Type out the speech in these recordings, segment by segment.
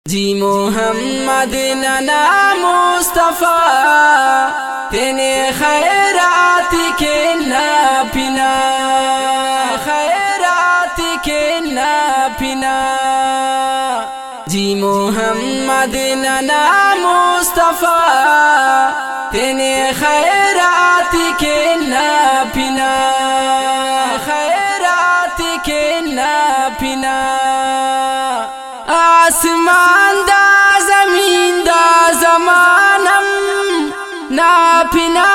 जी मोहम्मद नना मुस्तफा तेने खैरात के ना पिना, खैरात के ना पिना। जी मोहम्मद नना मुस्तफा तेने खैरात के ना पिना, खैरात के ना पिना। आसमान दा ज़मीन दा ज़मानम ना पिना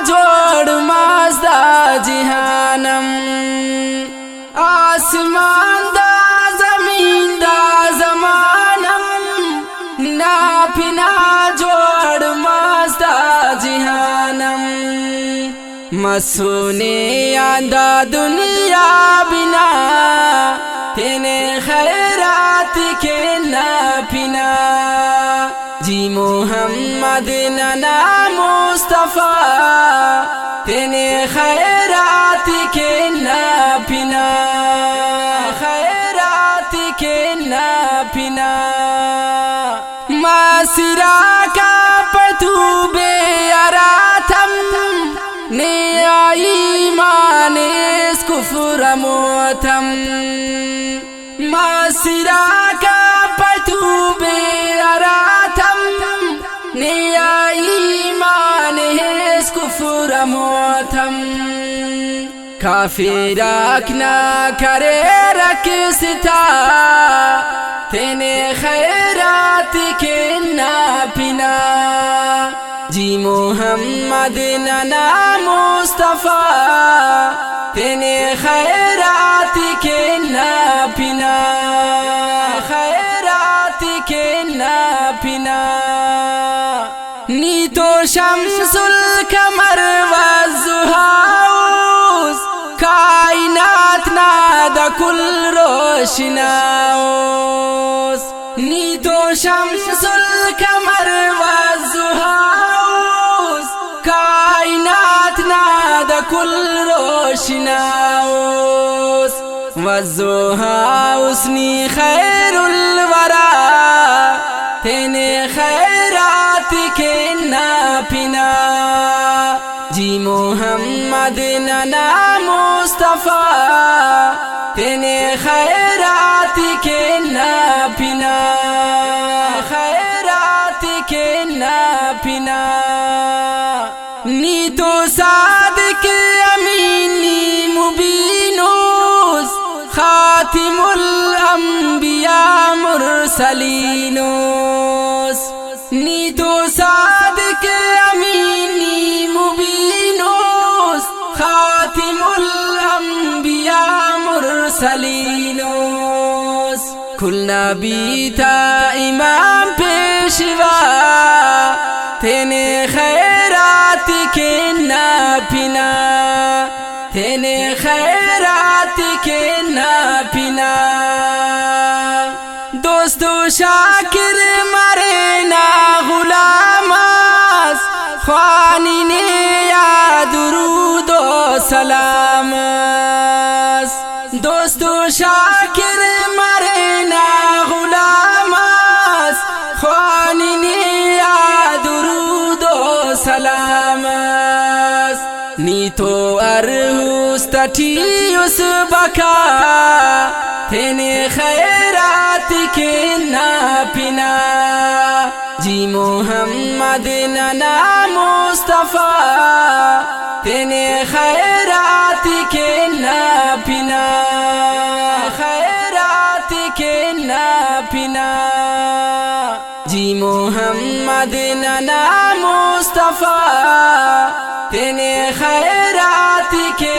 जोड़ माज़दा जिहानम। आसमान दा ज़मीन दा ज़मानम ना पिना जोड़ माज़दा जिहानम। मसूने आंदा दुनिया बिना तेने खैरात के ना पिना। जी मोहम्मद नना मुस्तफा तेने खैरात के ना पिना, खैरात के ना पिना। मासिरा का पतूबे अराथम ने आई माने कुफ्र मोथम। मासिरा का पतूबे अराथम ने आई माने कुफ्र मोथम। काफिराक ना करे रखसता तेने खैरात के ना पिना। जी मोहम्मद नना मुस्तफा तेने खैरात के ना पिना, खैरात के ना पिना। नी तो शम्सुल कमर वज़ुहाउस कायनात ना दकुल रोशनाउस। नी तो शम्सुल कमर वज़ुहाउस कायनात ना दकुल रोशनाउस। वज़ुहाउस नी खैरुल वरा तेने खैरात के ना पिना। जी मोहम्मद नना मुस्तफा तेने खैरात के ना पिना, खैरात के ना पिना। नी तो सादिक अमीनी मुबीनुस खातिमुल अंबिया मुरसलीनुस। नी तो सादिक अमीनी मुबीनुस खातिमुल अंबिया मुरसलीनुस। कुल नबी था इमाम पेशवा तेने खैरात के ना पिना, तेने खैरात के ना पिना। दोस्तों शाकिर मरे ना गुलामास ख्वानी ने या दुरूद व सलामास। दोस्तों शाकिर मरे ना गुलामास ख्वानी ने या दुरूद व सलामास। नी तो अरहुस तटियुस बका तेने खैरात के ना पिना। जी मोहम्मद नना मुस्तफा तेने खैरात के ना पिना, खैरात के ना पिना। जी मोहम्मद नना मुस्तफा तेने खैरात के